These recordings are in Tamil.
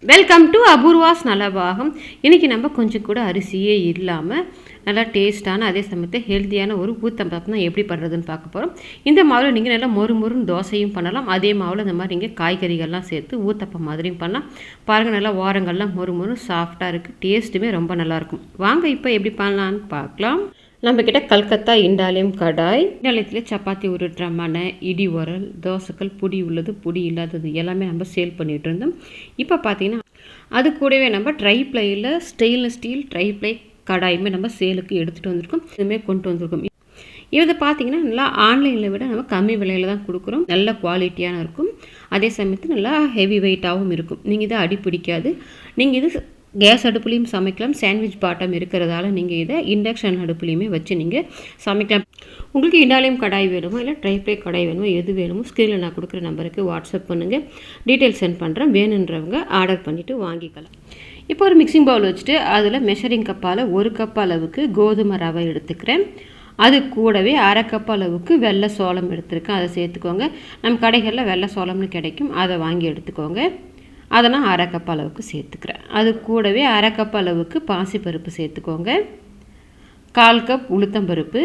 Welcome to Apoorva's Nalabagam. இன்றைக்கி நம்ம கொஞ்சம் கூட அரிசியே இல்லாமல் நல்லா டேஸ்ட்டான அதே சமயத்தில் ஹெல்த்தியான ஒரு ஊத்தப்பம் தான் எப்படி பண்ணுறதுன்னு பார்க்க போகிறோம். இந்த மாவில் நீங்கள் நல்லா மொறுன்னு தோசையும் பண்ணலாம். அதே மாவில் இந்த மாதிரி நீங்கள் காய்கறிகள்லாம் சேர்த்து ஊத்தப்பம் மாதிரியும் பண்ணலாம். பாருங்கள், நல்லா ஓரங்கள்லாம் மொறு சாஃப்டாக இருக்குது. டேஸ்ட்டுமே ரொம்ப நல்லாயிருக்கும். வாங்க இப்போ எப்படி பண்ணலான்னு பார்க்கலாம். நம்மக்கிட்ட கல்கத்தா இண்டாலியம் கடாய், இண்டாலியத்தில் சப்பாத்தி உருட்டுற மனை, இடி உரல், தோசைக்கல், பொடி உள்ளது பொடி இல்லாதது எல்லாமே நம்ம சேல் பண்ணிகிட்டு இருந்தோம். இப்போ பார்த்தீங்கன்னா அது கூடவே நம்ம ட்ரை ப்ளையில் ஸ்டெயின்லெஸ் ஸ்டீல் ட்ரை ப்ளை கடாயுமே நம்ம சேலுக்கு எடுத்துகிட்டு வந்திருக்கோம். இதுவுமே கொண்டு வந்திருக்கோம். இதை பார்த்தீங்கன்னா நல்லா ஆன்லைனில் விட நம்ம கம்மி விலையில் தான் கொடுக்குறோம். நல்ல குவாலிட்டியான இருக்கும். அதே சமயத்தில் நல்லா ஹெவி வெயிட்டாகவும் இருக்கும். நீங்கள் இதை அடி பிடிக்காது. நீங்கள் இது கேஸ் அடுப்புலையும் சமைக்கலாம். சாண்ட்விச் பாட்டம் இருக்கிறதால நீங்கள் இதை இண்டக்ஷன் அடுப்புலையுமே வச்சு நீங்கள் சமைக்கலாம். உங்களுக்கு இண்டாலியம் கடாய் வேணுமோ இல்லை ட்ரைப்ளே கடாய் வேணுமோ எது வேணுமோ ஸ்க்ரீனில் நான் கொடுக்குற நம்பருக்கு வாட்ஸ்அப் பண்ணுங்கள். டீட்டெயில் சென்ட் பண்ணுறேன். வேணுன்றவங்க ஆர்டர் பண்ணிவிட்டு வாங்கிக்கலாம். இப்போ ஒரு மிக்சிங் பவுல் வச்சுட்டு அதில் மெஷரிங் கப்பால் 1 கப் அளவுக்கு கோதுமை ரவை எடுத்துக்கிறேன். அது கூடவே 1/2 கப் அளவுக்கு வெள்ளை சோளம் எடுத்துருக்கேன். அதை சேர்த்துக்கோங்க. நம்ம கடைகளில் வெள்ளை சோளம்னு கிடைக்கும். அதை வாங்கி எடுத்துக்கோங்க. அதை நான் 1/2 கப் அளவுக்கு சேர்த்துக்கிறேன். அது கூடவே 1/2 கப் அளவுக்கு பாசிப்பருப்பு சேர்த்துக்கோங்க. 1/4 கப் உளுத்தம்பருப்பு,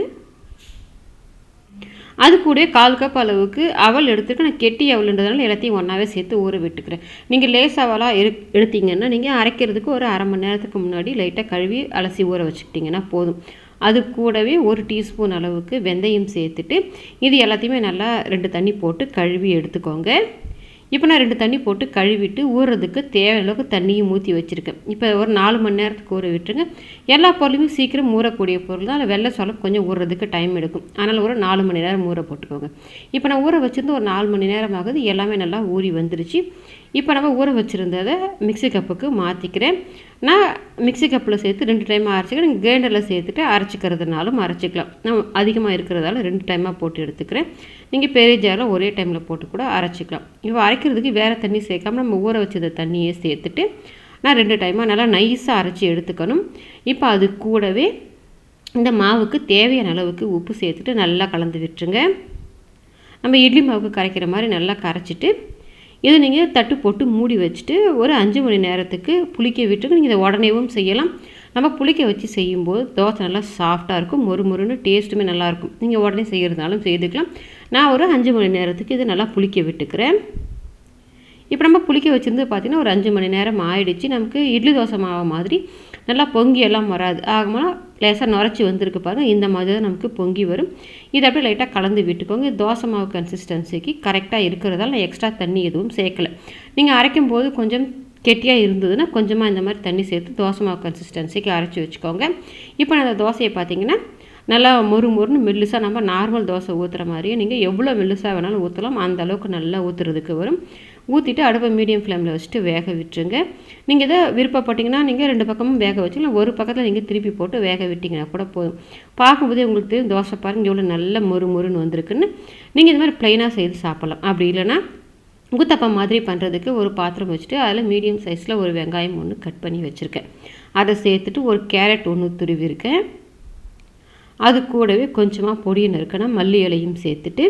அது கூட 1/4 கப் அளவுக்கு அவல் எடுத்துக்க. நான் கெட்டி அவல்ன்றதுனால எல்லாத்தையும் ஒன்றாவே சேர்த்து ஊற விட்டுக்கிறேன். நீங்கள் லேஸ் அவலாக எடுத்தீங்கன்னா நீங்கள் அரைக்கிறதுக்கு ஒரு அரை மணி நேரத்துக்கு முன்னாடி லைட்டாக கழுவி அலசி ஊற வச்சுக்கிட்டிங்கன்னா போதும். அது கூடவே 1 டீஸ்பூன் அளவுக்கு வெந்தயம் சேர்த்துட்டு இது எல்லாத்தையுமே நல்லா 2 தண்ணி போட்டு கழுவி எடுத்துக்கோங்க. இப்போ நான் 2 தண்ணி போட்டு கழுவிட்டு ஊறுறதுக்கு தேவையான அளவுக்கு தண்ணியும் ஊற்றி வச்சுருக்கேன். இப்போ ஒரு 4 மணி நேரத்துக்கு ஊற விட்டுருங்க. எல்லா பொருளுமே சீக்கிரம் ஊறக்கூடிய பொருள் தான். அதில் வெள்ளை சோளம் கொஞ்சம் ஊறுறதுக்கு டைம் எடுக்கும். அதனால் ஒரு 4 மணி நேரம் ஊற போட்டுக்கோங்க. இப்போ நான் ஊற வச்சுருந்து ஒரு 4 மணி நேரம் ஆகுது. எல்லாமே நல்லா ஊறி வந்துருச்சு. இப்போ நம்ம ஊற வச்சுருந்ததை மிக்சி கப்புக்கு மாற்றிக்கிறேன். நான் மிக்சி கப்பில் சேர்த்து 2 டைமாக அரைச்சிக்கிறேன். நீங்கள் கிரைண்டரில் சேர்த்துட்டு அரைச்சிக்கிறதுனாலும் அரைச்சிக்கலாம். நான் அதிகமாக இருக்கிறதால 2 டைமாக போட்டு எடுத்துக்கிறேன். நீங்கள் பெரிய ஜாரில் ஒரே டைமில் போட்டு கூட அரைச்சிக்கலாம். இப்போ அரைக்கிறதுக்கு வேறு தண்ணி சேர்க்காமல் நம்ம ஊற வச்சத தண்ணியை சேர்த்துட்டு நான் 2 டைமாக நல்லா நைஸாக அரைச்சி எடுத்துக்கணும். இப்போ அது கூடவே இந்த மாவுக்கு தேவையான அளவுக்கு உப்பு சேர்த்துட்டு நல்லா கலந்து விட்டுருங்க. நம்ம இட்லி மாவுக்கு கரைக்கிற மாதிரி நல்லா கரைச்சிட்டு இதை நீங்கள் தட்டு போட்டு மூடி வச்சுட்டு ஒரு 5 மணி நேரத்துக்கு புளிக்க விட்டுருக்கு. நீங்கள் இதை உடனேவும் செய்யலாம். நம்ம புளிக்க வச்சு செய்யும்போது தோசை நல்லா சாஃப்டாக இருக்கும். மொறுன்னு டேஸ்ட்டுமே நல்லாயிருக்கும். நீங்கள் உடனே செய்கிறதுனாலும் செய்துக்கலாம். நான் ஒரு 5 மணி நேரத்துக்கு இதை நல்லா புளிக்க விட்டுக்கிறேன். இப்போ நம்ம புளிக்க வச்சுருந்து பார்த்திங்கன்னா ஒரு 5 மணி நேரம் ஆயிடுச்சு. நமக்கு இட்லி தோசை மாவு மாதிரி நல்லா பொங்கி எல்லாம் வராது. ஆகமாக லேசாக நுரைச்சி வந்திருக்கு பாருங்கள். இந்த மாதிரி தான் நமக்கு பொங்கி வரும். இதை அப்படியே லைட்டாக கலந்து விட்டுக்கோங்க. தோசை மாவு கன்சிஸ்டன்சிக்கு கரெக்டாக இருக்கிறதால நான் எக்ஸ்ட்ரா தண்ணி எதுவும் சேர்க்கலை. நீங்கள் அரைக்கும் போது கொஞ்சம் கெட்டியாக இருந்ததுன்னா கொஞ்சமாக இந்த மாதிரி தண்ணி சேர்த்து தோசை மாவு கன்சிஸ்டன்சிக்கு அரைச்சி வச்சுக்கோங்க. இப்போ நான் அந்த தோசையை பார்த்திங்கன்னா நல்லா மொறுன்னு மெல்லுசாக நம்ம நார்மல் தோசை ஊற்றுற மாதிரியே நீங்கள் எவ்வளோ மெல்லுசாக வேணாலும் ஊற்றலாம். அந்த அளவுக்கு நல்லா ஊற்றுறதுக்கு வரும். ஊற்றிட்டு அடுப்பை மீடியம் ஃப்ளேமில் வச்சுட்டு வேக விட்டுருங்க. நீங்கள் இதை விருப்பப்பட்டிங்கன்னா நீங்கள் 2 பக்கமும் வேக வச்சுக்கலாம். ஒரு பக்கத்தில் நீங்கள் திருப்பி போட்டு வேக விட்டிங்கன்னா கூட போதும். பார்க்கும்போதே உங்களுக்கு தெரியும் தோசை பாருங்கள் எவ்வளோ நல்லா மொறுன்னு வந்திருக்குன்னு. நீங்கள் இந்த மாதிரி ப்ளைனாக செய்து சாப்பிட்லாம். அப்படி இல்லைன்னா ஊத்தப்பம் மாதிரி பண்ணுறதுக்கு ஒரு பாத்திரம் வச்சுட்டு அதில் மீடியம் சைஸில் ஒரு வெங்காயம் 1 கட் பண்ணி வச்சுருக்கேன். அதை சேர்த்துட்டு ஒரு கேரட் 1 துருவிருக்கேன். அது கூடவே கொஞ்சமாக பொடியை நறுக்கினா மல்லி இலையும் சேர்த்துட்டு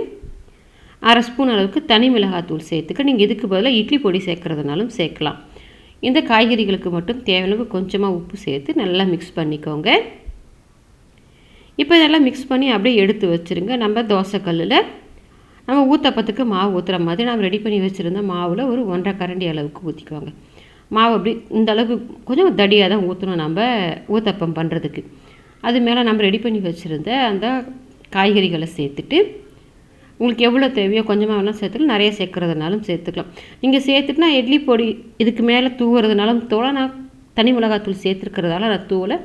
1/2 ஸ்பூன் அளவுக்கு தனி மிளகாத்தூள் சேர்த்துக்க. நீங்கள் இதுக்கு பதிலாக இட்லி பொடி சேர்க்குறதுனாலும் சேர்க்கலாம். இந்த காய்கறிகளுக்கு மட்டும் தேவையான கொஞ்சமாக உப்பு சேர்த்து நல்லா மிக்ஸ் பண்ணிக்கோங்க. இப்போ இதெல்லாம் மிக்ஸ் பண்ணி அப்படியே எடுத்து வச்சுருங்க. நம்ம தோசைக்கல்லில் நம்ம ஊத்தப்பத்துக்கு மாவு ஊற்றுற மாதிரி நம்ம ரெடி பண்ணி வச்சுருந்த மாவில் ஒரு 1.5 கரண்டி அளவுக்கு ஊற்றிக்கோங்க. மாவு அப்படி இந்த அளவுக்கு கொஞ்சம் தடியாக தான் ஊற்றணும் நம்ம ஊத்தப்பம் பண்ணுறதுக்கு. அது மேலே நம்ம ரெடி பண்ணி வச்சுருந்த அந்த காய்கறிகளை சேர்த்துட்டு உங்களுக்கு எவ்வளோ தேவையோ கொஞ்சமாக வேணாலும் சேர்த்துக்கலாம். நிறைய சேர்க்குறதுனாலும் சேர்த்துக்கலாம். நீங்கள் சேர்த்துட்டுனா இட்லி பொடி இதுக்கு மேலே தூவுறதுனாலும் தூளை நான் தனி மிளகாத்தூள் சேர்த்துருக்கிறதால நான் தூளை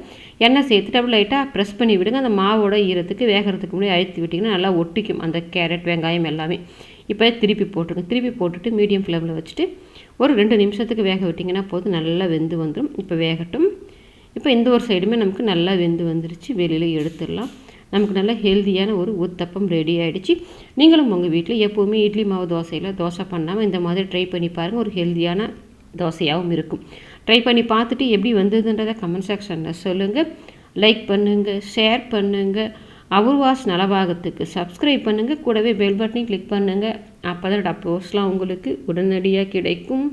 எண்ணெய் சேர்த்துட்டு அப்படி லைட்டாக ப்ரெஸ் பண்ணி விடுங்க. அந்த மாவோட ஈரத்துக்கு வேகிறதுக்கு முன்னாடி அழுத்தி விட்டிங்கன்னா நல்லா ஒட்டிக்கும் அந்த கேரட் வெங்காயம் எல்லாமே. இப்போ திருப்பி போட்டுருங்க. திருப்பி போட்டுட்டு மீடியம் ஃப்ளேமில் வச்சுட்டு ஒரு 2 நிமிஷத்துக்கு வேக விட்டிங்கன்னா போதும். நல்லா வெந்து வந்துடும். இப்போ வேகட்டும். இப்போ இந்த ஒரு சைடுமே நமக்கு நல்லா வெந்து வந்துருச்சு. வெளியில் எடுத்துடலாம். நமக்கு நல்லா ஹெல்த்தியான ஒரு ஊத்தப்பம் ரெடி ஆகிடுச்சு. நீங்களும் உங்கள் வீட்டில் எப்போவுமே இட்லி மாவு தோசையில் தோசை பண்ணாமல் இந்த மாதிரி ட்ரை பண்ணி பாருங்கள். ஒரு ஹெல்த்தியான தோசையாகவும் இருக்கும். ட்ரை பண்ணி பார்த்துட்டு எப்படி வந்ததுன்றதை கமெண்ட் செக்ஷனில் சொல்லுங்கள். லைக் பண்ணுங்கள், ஷேர் பண்ணுங்கள். அபூர்வாஸ் நலபாகத்துக்கு சப்ஸ்கிரைப் பண்ணுங்கள். கூடவே பெல் பட்டனையும் கிளிக் பண்ணுங்கள். அப்போ தான் போஸ்ட்லாம் உங்களுக்கு உடனடியாக கிடைக்கும்.